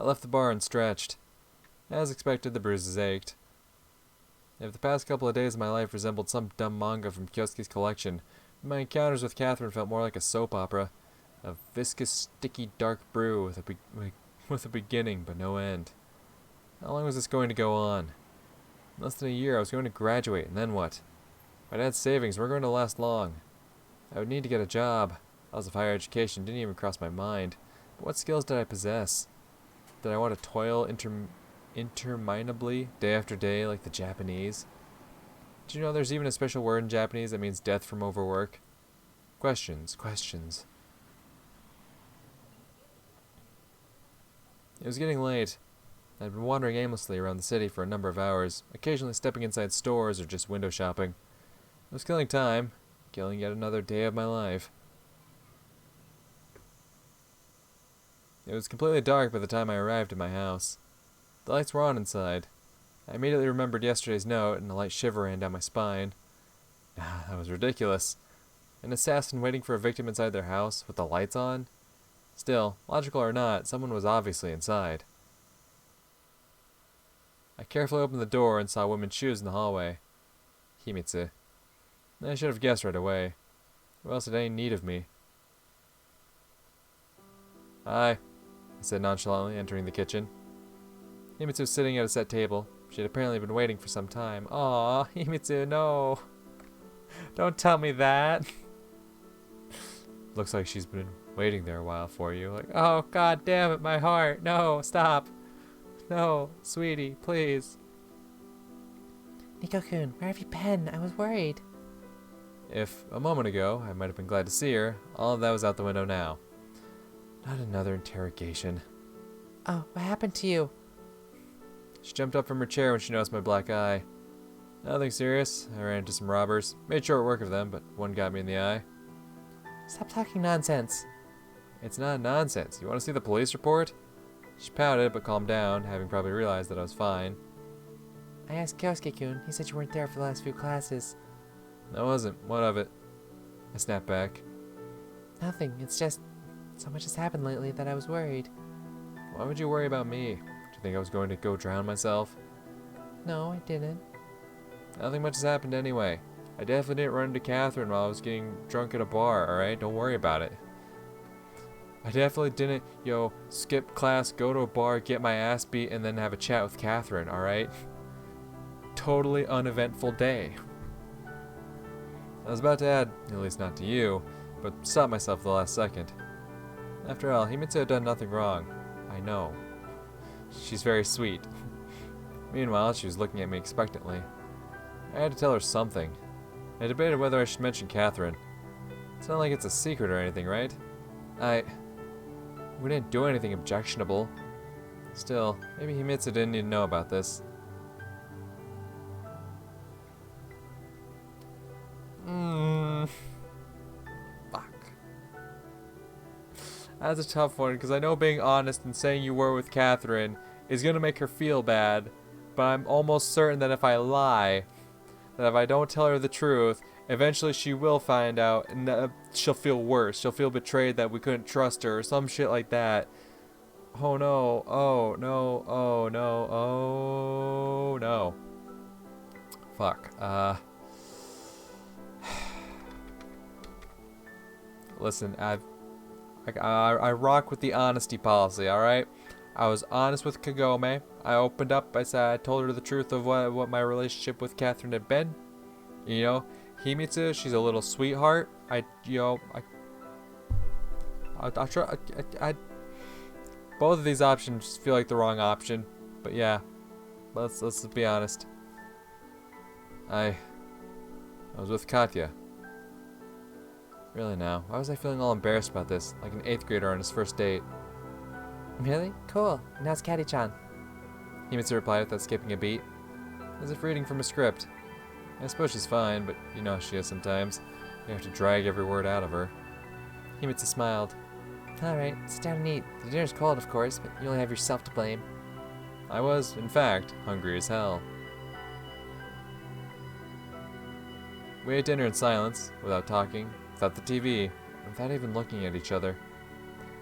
left the bar and stretched. As expected, the bruises ached. If the past couple of days of my life resembled some dumb manga from Kyosuke's collection, my encounters with Catherine felt more like a soap opera. A viscous, sticky, dark brew with a beginning but no end. How long was this going to go on? In less than a year, I was going to graduate, and then what? My dad's savings weren't going to last long. I would need to get a job. Thoughts of higher education didn't even cross my mind. But what skills did I possess? Did I want to toil interminably, day after day, like the Japanese? Did you know there's even a special word in Japanese that means death from overwork? Questions. It was getting late. I'd been wandering aimlessly around the city for a number of hours, occasionally stepping inside stores or just window shopping. I was killing time, killing yet another day of my life. It was completely dark by the time I arrived at my house. The lights were on inside. I immediately remembered yesterday's note, and a light shiver ran down my spine. That was ridiculous. An assassin waiting for a victim inside their house, with the lights on? Still, logical or not, someone was obviously inside. I carefully opened the door and saw women's shoes in the hallway. Himitsu. I should have guessed right away. Who else had any need of me? Hi, I said nonchalantly, entering the kitchen. Himitsu was sitting at a set table. She had apparently been waiting for some time. Aw, Himitsu, no. Don't tell me that. Looks like she's been waiting there a while for you. Like, oh, god damn it, my heart. No, stop. No, sweetie, please. Nico-kun, where have you been? I was worried. If, a moment ago, I might have been glad to see her, all of that was out the window now. Not another interrogation. Oh, what happened to you? She jumped up from her chair when she noticed my black eye. Nothing serious. I ran into some robbers. Made short work of them, but one got me in the eye. Stop talking nonsense. It's not nonsense. You want to see the police report? She pouted, but calmed down, having probably realized that I was fine. I asked Kyosuke-kun. He said you weren't there for the last few classes. I wasn't. What of it? I snapped back. Nothing. It's just so much has happened lately that I was worried. Why would you worry about me? Do you think I was going to go drown myself? No, I didn't. Nothing much has happened anyway. I definitely didn't run into Catherine while I was getting drunk at a bar, alright? Don't worry about it. I definitely didn't, skip class, go to a bar, get my ass beat, and then have a chat with Catherine, alright? Totally uneventful day. I was about to add, at least not to you, but stopped myself at the last second. After all, Himitsu had done nothing wrong. I know. She's very sweet. Meanwhile, she was looking at me expectantly. I had to tell her something. I debated whether I should mention Catherine. It's not like it's a secret or anything, right? We didn't do anything objectionable. Still, maybe Himitsu didn't need to know about this. Fuck. That's a tough one, because I know being honest and saying you were with Catherine is going to make her feel bad, but I'm almost certain that if I lie, that if I don't tell her the truth, eventually she will find out, and she'll feel worse. She'll feel betrayed that we couldn't trust her, or some shit like that. Oh no, oh no, oh no, oh no. Fuck, listen, I rock with the honesty policy, alright? I was honest with Kagome. I opened up, I told her the truth of what my relationship with Catherine had been. Himitsu, she's a little sweetheart. I'll try. Both of these options feel like the wrong option, but yeah, let's be honest. I was with Katya. Really now? Why was I feeling all embarrassed about this, like an 8th grader on his first date? Really? Cool. And how's Catty-chan? Himitsu replied without skipping a beat, as if reading from a script. I suppose she's fine, but you know how she is sometimes. You have to drag every word out of her. Himitsu smiled. Alright, sit down and eat. The dinner's cold, of course, but you only have yourself to blame. I was, in fact, hungry as hell. We ate dinner in silence, without talking, without the TV, without even looking at each other.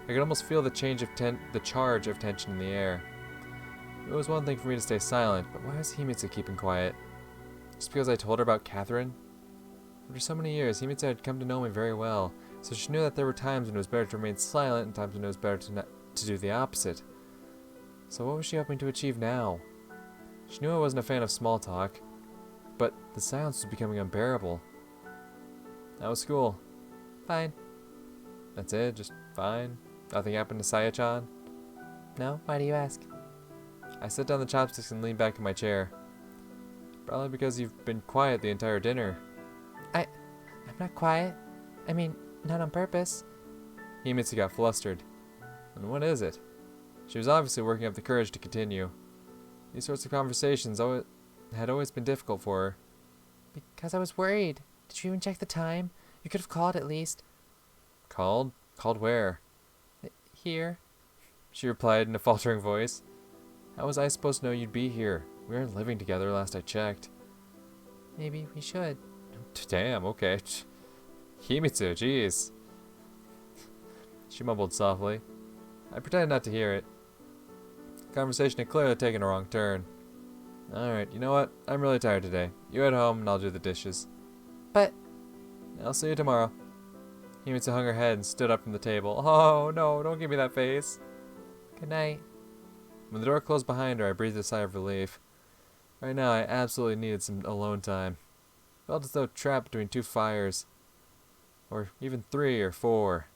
I could almost feel the charge of tension in the air. It was one thing for me to stay silent, but why was Himitsu keeping quiet? Just because I told her about Catherine? After so many years, Himitsu had come to know me very well, so she knew that there were times when it was better to remain silent and times when it was better to do the opposite. So what was she hoping to achieve now? She knew I wasn't a fan of small talk, but the silence was becoming unbearable. How was school? Fine. That's it? Just fine? Nothing happened to Saya-chan? No? Why do you ask? I set down the chopsticks and leaned back in my chair. Probably because you've been quiet the entire dinner. I'm not quiet. I mean, not on purpose. Himitsu got flustered. And what is it? She was obviously working up the courage to continue. These sorts of conversations had always been difficult for her. Because I was worried. Did you even check the time? You could have called at least. Called? Called where? Here. She replied in a faltering voice. How was I supposed to know you'd be here? We aren't living together last I checked. Maybe we should. Damn, okay. Himitsu, jeez. She mumbled softly. I pretended not to hear it. The conversation had clearly taken a wrong turn. Alright, you know what? I'm really tired today. You head home and I'll do the dishes. But... I'll see you tomorrow. Himitsu hung her head and stood up from the table. Oh, no, don't give me that face. Good night. When the door closed behind her, I breathed a sigh of relief. Right now, I absolutely needed some alone time. Felt as though trapped between two fires. Or even 3 or 4.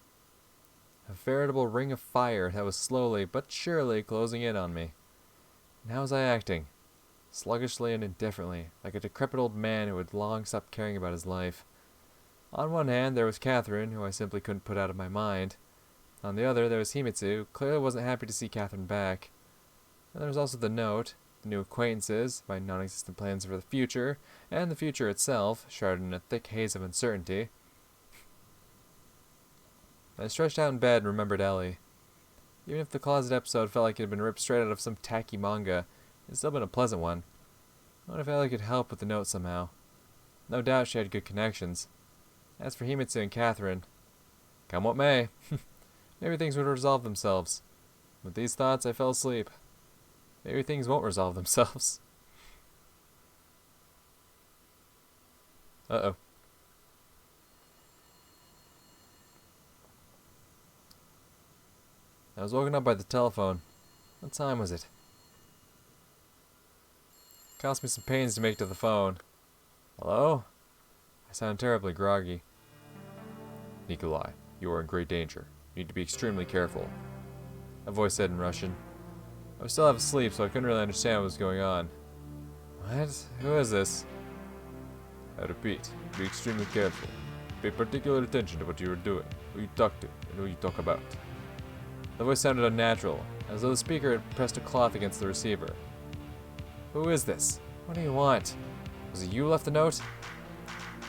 A veritable ring of fire that was slowly but surely closing in on me. And how was I acting? Sluggishly and indifferently, like a decrepit old man who had long stopped caring about his life. On one hand, there was Catherine, who I simply couldn't put out of my mind. On the other, there was Himitsu, who clearly wasn't happy to see Catherine back. And there was also the note, the new acquaintances, my non-existent plans for the future, and the future itself, shrouded in a thick haze of uncertainty. I stretched out in bed and remembered Ellie. Even if the closet episode felt like it had been ripped straight out of some tacky manga, it's still been a pleasant one. What if Ellie could help with the note somehow? No doubt she had good connections. As for Himitsu and Catherine, come what may, maybe things would resolve themselves. With these thoughts, I fell asleep. Maybe things won't resolve themselves. Uh-oh. I was woken up by the telephone. What time was it? It cost me some pains to make it to the phone. Hello? I sound terribly groggy. Nikolai, you are in great danger. You need to be extremely careful. A voice said in Russian. I was still half asleep, so I couldn't really understand what was going on. What? Who is this? I repeat, be extremely careful. Pay particular attention to what you are doing, who you talk to, and who you talk about. The voice sounded unnatural, as though the speaker had pressed a cloth against the receiver. Who is this? What do you want? Was it you who left the note?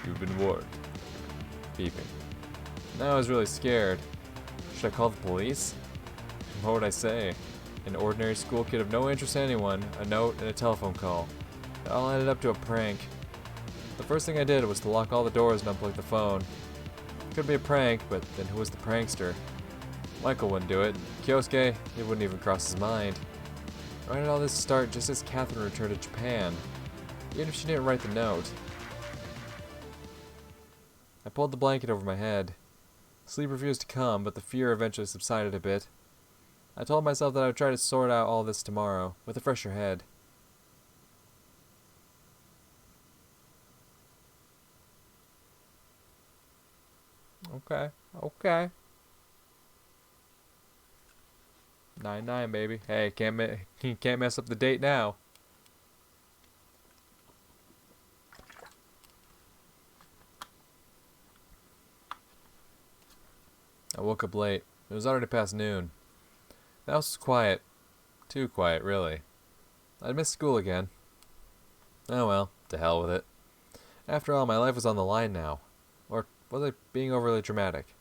You've been warned. Beeping. Now I was really scared. Should I call the police? What would I say? An ordinary school kid of no interest to anyone, a note, and a telephone call. It all added up to a prank. The first thing I did was to lock all the doors and unplug the phone. It could be a prank, but then who was the prankster? Michael wouldn't do it. Kyosuke, it wouldn't even cross his mind. Why did all this start just as Catherine returned to Japan? Even if she didn't write the note. I pulled the blanket over my head. Sleep refused to come, but the fear eventually subsided a bit. I told myself that I would try to sort out all this tomorrow, with a fresher head. Okay. 9-9, baby. Hey, can't mess up the date now. I woke up late. It was already past noon. The house was quiet. Too quiet, really. I'd missed school again. Oh well, to hell with it. After all, my life was on the line now. Or was I being overly dramatic?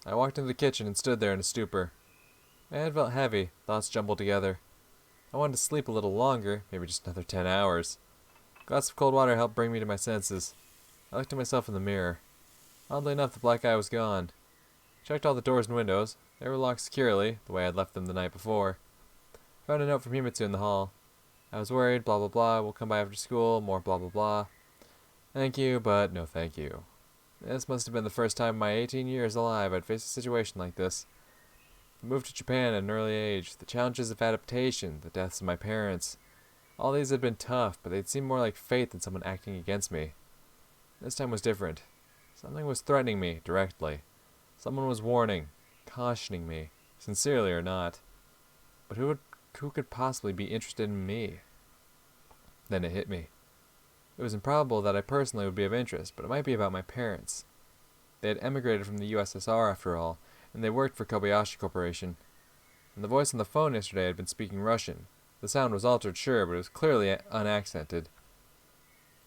I walked into the kitchen and stood there in a stupor. My head felt heavy, thoughts jumbled together. I wanted to sleep a little longer, maybe just another 10 hours. A glass of cold water helped bring me to my senses. I looked at myself in the mirror. Oddly enough, the black eye was gone. Checked all the doors and windows. They were locked securely, the way I'd left them the night before. Found a note from Himitsu in the hall. I was worried, blah blah blah, we'll come by after school, more blah blah blah. Thank you, but no thank you. This must have been the first time in my 18 years alive I'd faced a situation like this. I moved to Japan at an early age, the challenges of adaptation, the deaths of my parents. All these had been tough, but they'd seemed more like fate than someone acting against me. This time was different. Something was threatening me, directly. Someone was warning, cautioning me, sincerely or not. But who could possibly be interested in me? Then it hit me. It was improbable that I personally would be of interest, but it might be about my parents. They had emigrated from the USSR after all, and they worked for Kobayashi Corporation. And the voice on the phone yesterday had been speaking Russian. The sound was altered, sure, but it was clearly unaccented.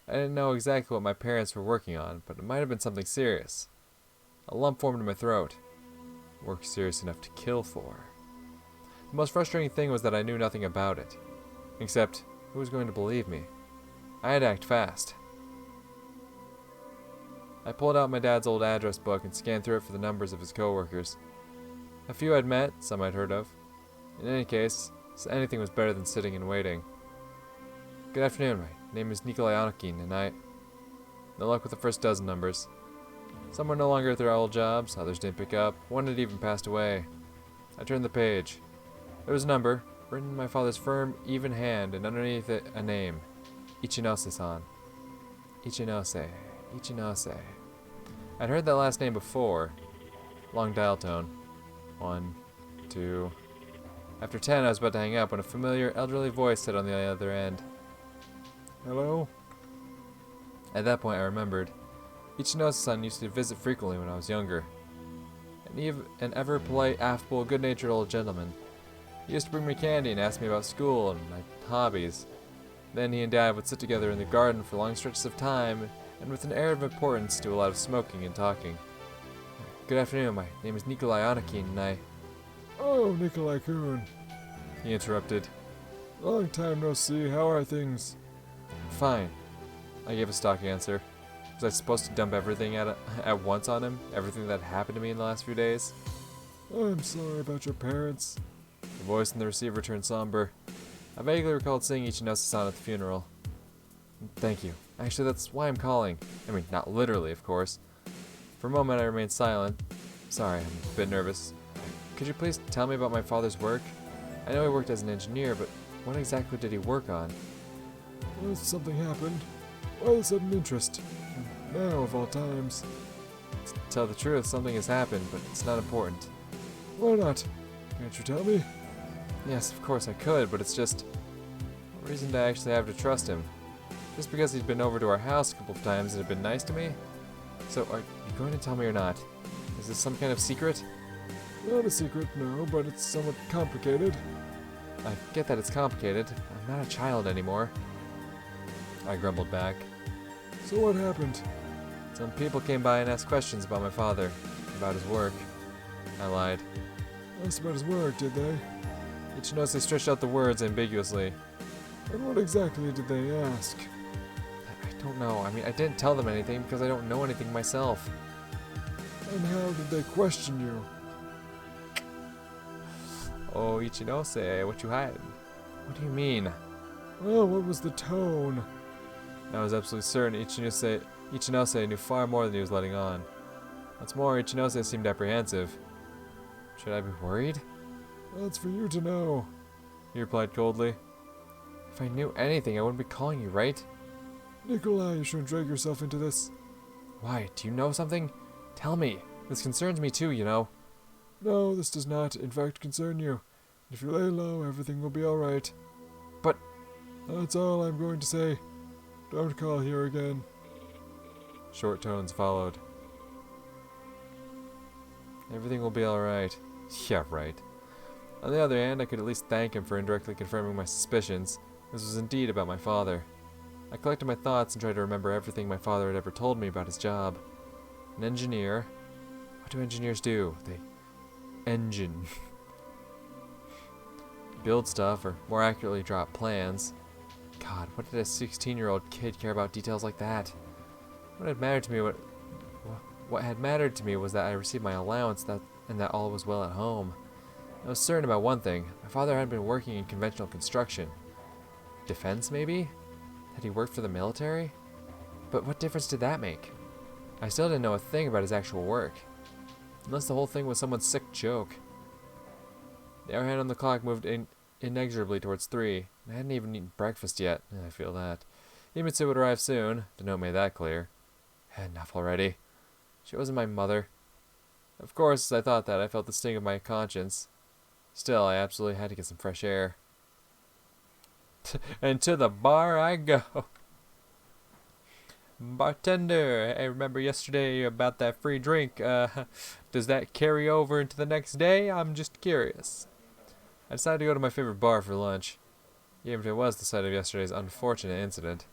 I didn't know exactly what my parents were working on, but it might have been something serious. A lump formed in my throat. Work serious enough to kill for. The most frustrating thing was that I knew nothing about it. Except, who was going to believe me? I had to act fast. I pulled out my dad's old address book and scanned through it for the numbers of his coworkers. A few I'd met, some I'd heard of. In any case, anything was better than sitting and waiting. Good afternoon, my name is Nikolai, and no luck with the first dozen numbers. Some were no longer at their old jobs, others didn't pick up, one had even passed away. I turned the page. There was a number, written in my father's firm, even hand, and underneath it a name. Ichinose-san. Ichinose. I'd heard that last name before. Long dial tone. 1, 2. After 10, I was about to hang up when a familiar, elderly voice said on the other end, "Hello?" At that point, I remembered. Ichinose-san used to visit frequently when I was younger. An ever-polite, affable, good-natured old gentleman. He used to bring me candy and ask me about school and my hobbies. Then he and Dad would sit together in the garden for long stretches of time, and with an air of importance do a lot of smoking and talking. Good afternoon, my name is Nikolai, and I... Oh, Nikolai-kun. He interrupted. Long time no see. How are things? Fine. I gave a stock answer. Was I supposed to dump everything at once on him? Everything that happened to me in the last few days? I'm sorry about your parents. The voice in the receiver turned somber. I vaguely recalled seeing Ichinose-san at the funeral. Thank you. Actually, that's why I'm calling. I mean, not literally, of course. For a moment, I remained silent. Sorry, I'm a bit nervous. Could you please tell me about my father's work? I know he worked as an engineer, but what exactly did he work on? Well, something happened. Why the sudden interest? Now, of all times. To tell the truth, something has happened, but it's not important. Why not? Can't you tell me? Yes, of course I could, but it's just... what reason do I actually have to trust him? Just because he's been over to our house a couple of times and had been nice to me? So, are you going to tell me or not? Is this some kind of secret? Not a secret, no, but it's somewhat complicated. I get that it's complicated. I'm not a child anymore. I grumbled back. So what happened? Some people came by and asked questions about my father, about his work. I lied. Asked about his work, did they? Ichinose stretched out the words ambiguously. And what exactly did they ask? I don't know. I mean, I didn't tell them anything because I don't know anything myself. And how did they question you? Oh, Ichinose, what you hiding? What do you mean? Well, what was the tone? I was absolutely certain Ichinose knew far more than he was letting on. What's more, Ichinose seemed apprehensive. Should I be worried? That's for you to know. He replied coldly. If I knew anything, I wouldn't be calling you, right? Nikolai, you shouldn't drag yourself into this. Why? Do you know something? Tell me. This concerns me too, you know. No, this does not, in fact, concern you. If you lay low, everything will be alright. But... that's all I'm going to say. Don't call here again. Short tones followed. Everything will be alright. Yeah, right. On the other hand, I could at least thank him for indirectly confirming my suspicions. This was indeed about my father. I collected my thoughts and tried to remember everything my father had ever told me about his job. An engineer. What do engineers do? They engine. Build stuff, or more accurately, drop plans. God, what did a 16-year-old kid care about details like that? What had mattered to me What had mattered to me was that I received my allowance and that all was well at home. I was certain about one thing. My father had been working in conventional construction. Defense, maybe? Had he worked for the military? But what difference did that make? I still didn't know a thing about his actual work. Unless the whole thing was someone's sick joke. The hour hand on the clock moved inexorably towards 3. I hadn't even eaten breakfast yet. I feel that. Imitsu would arrive soon. The note made that clear. Enough already. She wasn't my mother. Of course, as I thought that, I felt the sting of my conscience. Still, I absolutely had to get some fresh air. And to the bar I go. Bartender, I remember yesterday about that free drink. Does that carry over into the next day? I'm just curious. I decided to go to my favorite bar for lunch, even if it was the site of yesterday's unfortunate incident.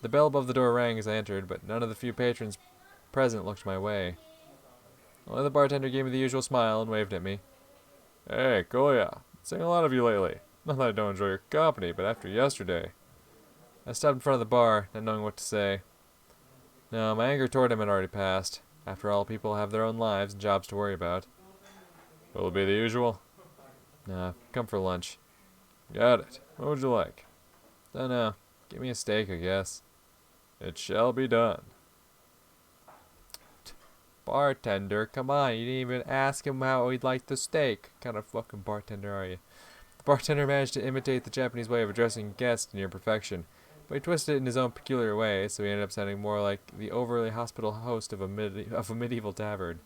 The bell above the door rang as I entered, but none of the few patrons present looked my way. Only the bartender gave me the usual smile and waved at me. Hey, Koya. Seeing a lot of you lately. Not that I don't enjoy your company, but after yesterday. I stopped in front of the bar, not knowing what to say. No, my anger toward him had already passed. After all, people have their own lives and jobs to worry about. Will it be the usual? Nah, come for lunch. Got it. What would you like? Dunno. Give me a steak, I guess. It shall be done. Bartender, come on, you didn't even ask him how he'd like the steak. What kind of fucking bartender are you? The bartender managed to imitate the Japanese way of addressing guests near perfection, but he twisted it in his own peculiar way, so he ended up sounding more like the overly hospitable host of a medieval tavern.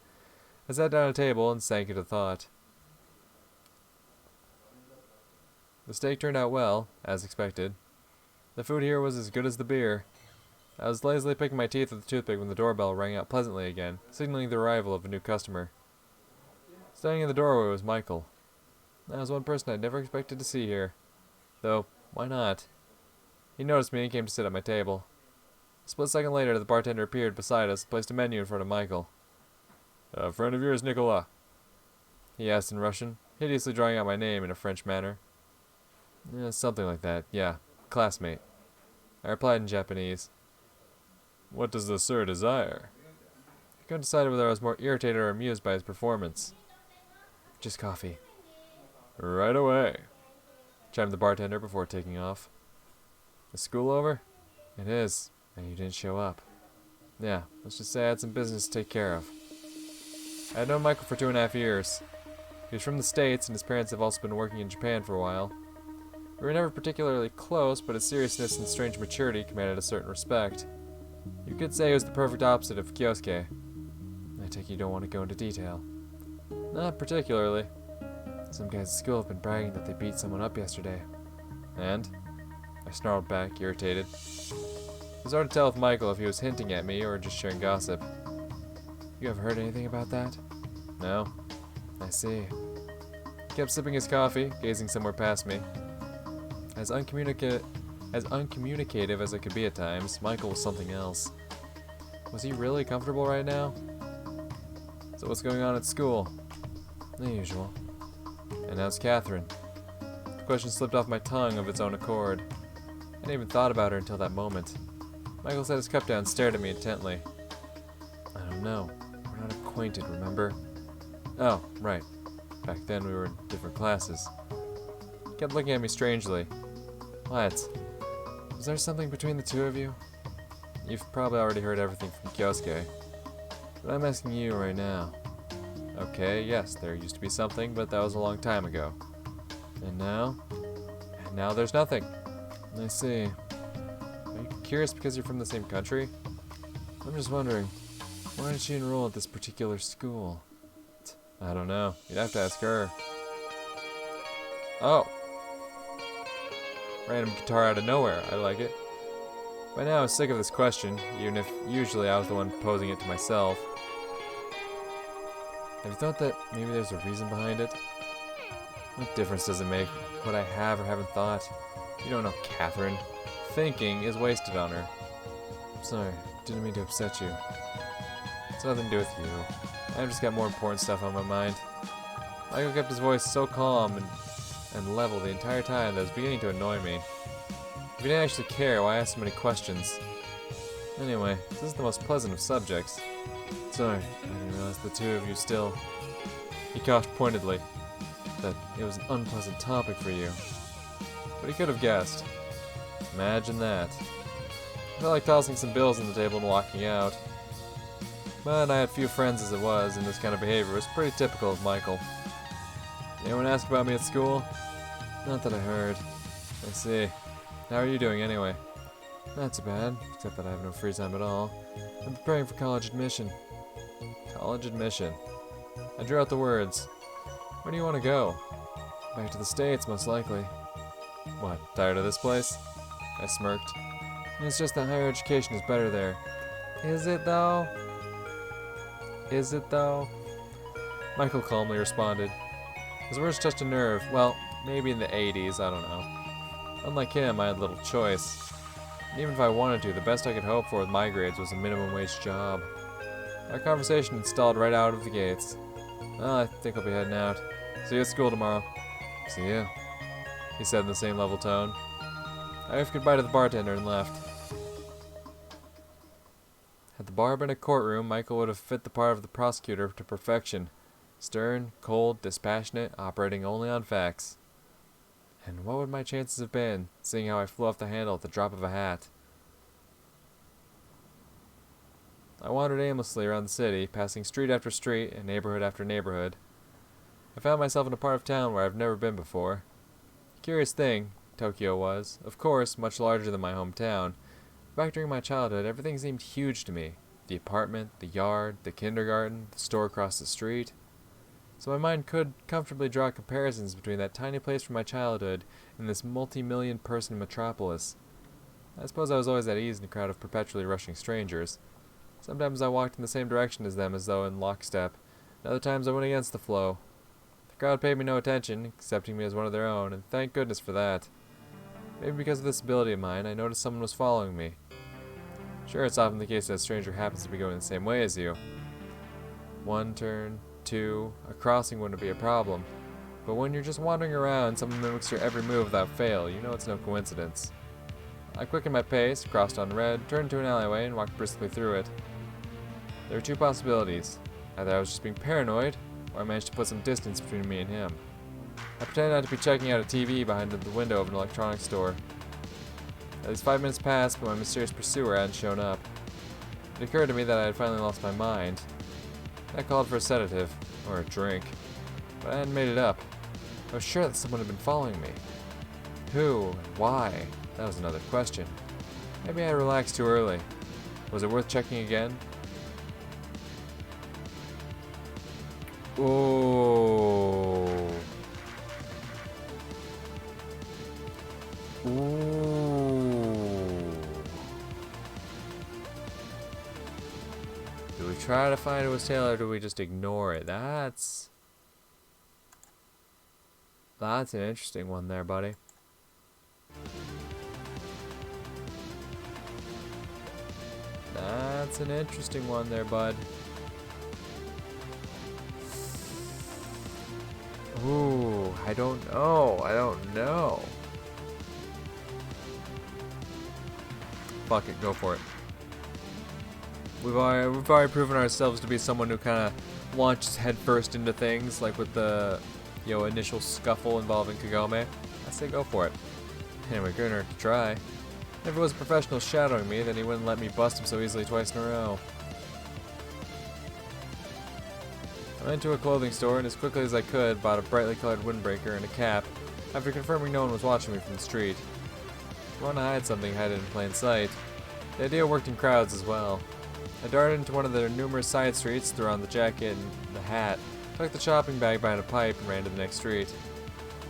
I sat down at a table and sank into thought. The steak turned out well, as expected. The food here was as good as the beer. I was lazily picking my teeth with the toothpick when the doorbell rang out pleasantly again, signaling the arrival of a new customer. Standing in the doorway was Michael. That was one person I'd never expected to see here. Though, why not? He noticed me and came to sit at my table. A split second later, the bartender appeared beside us and placed a menu in front of Michael. A friend of yours, Nikolai? He asked in Russian, hideously drawing out my name in a French manner. Something like that, yeah. Classmate. I replied in Japanese. What does the sir desire? I couldn't decide whether I was more irritated or amused by his performance. Just coffee. Right away, chimed the bartender before taking off. Is school over? It is, and you didn't show up. Yeah, let's just say I had some business to take care of. I had known Michael for 2.5 years. He was from the States, and his parents have also been working in Japan for a while. We were never particularly close, but his seriousness and strange maturity commanded a certain respect. You could say he was the perfect opposite of Kyosuke. I take you don't want to go into detail. Not particularly. Some guys at school have been bragging that they beat someone up yesterday. And? I snarled back, irritated. It was hard to tell with Michael if he was hinting at me or just sharing gossip. You ever heard anything about that? No. I see. He kept sipping his coffee, gazing somewhere past me. As uncommunicative as I could be at times, Michael was something else. Was he really comfortable right now? So what's going on at school? The usual. And how's Catherine? The question slipped off my tongue of its own accord. I hadn't even thought about her until that moment. Michael set his cup down and stared at me intently. I don't know. We're not acquainted, remember? Oh, right. Back then we were in different classes. He kept looking at me strangely. What? Was there something between the two of you? You've probably already heard everything from Kyosuke. But I'm asking you right now. Okay, yes, there used to be something, but that was a long time ago. And now? And now there's nothing. I see. Are you curious because you're from the same country? I'm just wondering, why did she enroll at this particular school? I don't know. You'd have to ask her. Oh. Random guitar out of nowhere. I like it. By now I was sick of this question, even if usually I was the one posing it to myself. Have you thought that maybe there's a reason behind it? What difference does it make what I have or haven't thought? You don't know Catherine. Thinking is wasted on her. I'm sorry, didn't mean to upset you. It's nothing to do with you. I've just got more important stuff on my mind. Michael kept his voice so calm and level the entire time that it was beginning to annoy me. If he didn't actually care, why ask so many questions? Anyway, this is the most pleasant of subjects. Sorry, I didn't realize the two of you still... He coughed pointedly. That it was an unpleasant topic for you. But he could have guessed. Imagine that. I felt like tossing some bills on the table and walking out. But I had few friends as it was, and this kind of behavior was pretty typical of Michael. Anyone ask about me at school? Not that I heard. I see. How are you doing anyway? Not too bad, except that I have no free time at all. I'm preparing for college admission. College admission. I drew out the words. Where do you want to go? Back to the States, most likely. What, tired of this place? I smirked. It's just that higher education is better there. Is it though? Is it though? Michael calmly responded. His words touched a nerve. Well, maybe in the 80s, I don't know. Unlike him, I had little choice. And even if I wanted to, the best I could hope for with my grades was a minimum wage job. Our conversation had stalled right out of the gates. Well, I think I'll be heading out. See you at school tomorrow. See you, he said in the same level tone. I waved goodbye to the bartender and left. Had the bar been a courtroom, Michael would have fit the part of the prosecutor to perfection. Stern, cold, dispassionate, operating only on facts. And what would my chances have been, seeing how I flew off the handle at the drop of a hat? I wandered aimlessly around the city, passing street after street and neighborhood after neighborhood. I found myself in a part of town where I've never been before. Curious thing, Tokyo was, of course, much larger than my hometown. Back during my childhood, everything seemed huge to me. The apartment, the yard, the kindergarten, the store across the street. So my mind could comfortably draw comparisons between that tiny place from my childhood and this multi-million person metropolis. I suppose I was always at ease in a crowd of perpetually rushing strangers. Sometimes I walked in the same direction as them as though in lockstep, and other times I went against the flow. The crowd paid me no attention, accepting me as one of their own, and thank goodness for that. Maybe because of this ability of mine, I noticed someone was following me. Sure, it's often the case that a stranger happens to be going the same way as you. One turn, two, a crossing wouldn't be a problem. But when you're just wandering around, someone mimics your every move without fail, you know it's no coincidence. I quickened my pace, crossed on red, turned into an alleyway, and walked briskly through it. There were two possibilities. Either I was just being paranoid, or I managed to put some distance between me and him. I pretended not to be checking out a TV behind the window of an electronics store. At least 5 minutes passed, but my mysterious pursuer hadn't shown up. It occurred to me that I had finally lost my mind. That called for a sedative, or a drink. But I hadn't made it up. I was sure that someone had been following me. Who and why? That was another question. Maybe I relaxed too early. Was it worth checking again? Oh. Ooh. Do we try to find who was Taylor, or do we just ignore it? That's an interesting one there, buddy. That's an interesting one there, bud. Ooh, I don't know. Fuck it, go for it. We've already proven ourselves to be someone who kind of launches headfirst into things, like with the, initial scuffle involving Kagome. I say go for it. Anyway, good enough to try. If it was a professional shadowing me, then he wouldn't let me bust him so easily twice in a row. I went to a clothing store and as quickly as I could bought a brightly colored windbreaker and a cap after confirming no one was watching me from the street. If you want to hide something, hide it in plain sight. The idea worked in crowds as well. I darted into one of their numerous side streets, threw on the jacket and the hat, tucked the shopping bag behind a pipe, and ran to the next street.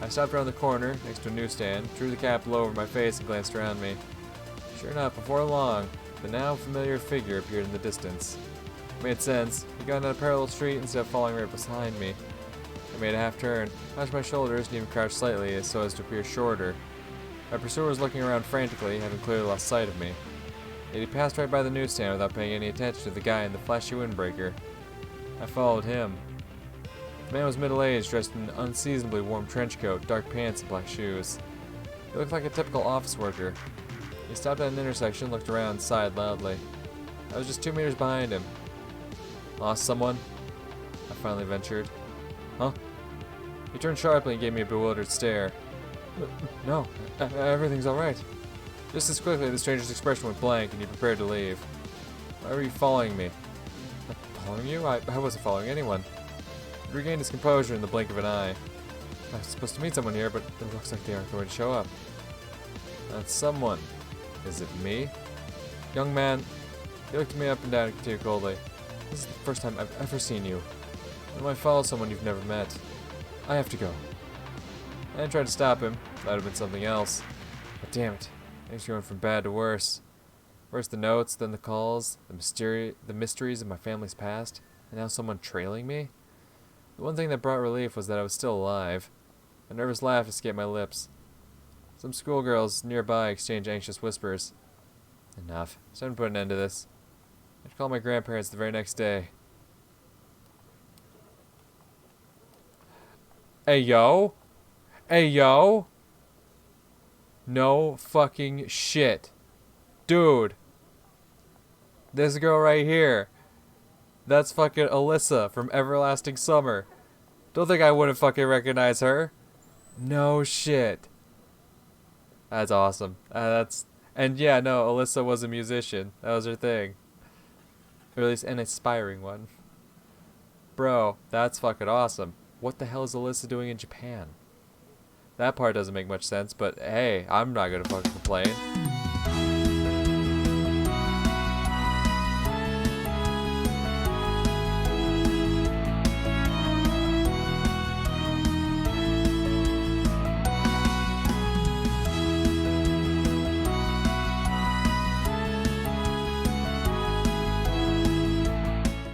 I stopped around the corner, next to a newsstand, drew the cap low over my face and glanced around me. Sure enough, before long, the now familiar figure appeared in the distance. It made sense. He got on a parallel street instead of falling right behind me. I made a half turn, hunched my shoulders, and even crouched slightly so as to appear shorter. My pursuer was looking around frantically, having clearly lost sight of me. Yet he passed right by the newsstand without paying any attention to the guy in the flashy windbreaker. I followed him. The man was middle-aged, dressed in an unseasonably warm trench coat, dark pants, and black shoes. He looked like a typical office worker. He stopped at an intersection, looked around, and sighed loudly. I was just 2 meters behind him. Lost someone? I finally ventured. Huh? He turned sharply and gave me a bewildered stare. No, everything's alright. Just as quickly, the stranger's expression went blank and he prepared to leave. Why were you following me? Following you? I wasn't following anyone. He regained his composure in the blink of an eye. I was supposed to meet someone here, but it looks like they aren't going to show up. That someone. Is it me? Young man, he looked me up and down and continued coldly. This is the first time I've ever seen you. Why do I follow someone you've never met? I have to go. I tried to stop him. That would have been something else. But damn it. Things going from bad to worse. First the notes, then the calls, the mysteries of my family's past, and now someone trailing me? The one thing that brought relief was that I was still alive. A nervous laugh escaped my lips. Some schoolgirls nearby exchanged anxious whispers. Enough. It's time to put an end to this. I had to call my grandparents the very next day. Hey, yo? Hey, yo? No fucking shit. Dude. This girl right here. That's fucking Alyssa from Everlasting Summer. Don't think I wouldn't fucking recognize her. No shit. That's awesome. And yeah, no, Alyssa was a musician. That was her thing. Or at least an aspiring one. Bro, that's fucking awesome. What the hell is Alyssa doing in Japan? That part doesn't make much sense, but hey, I'm not gonna fucking complain.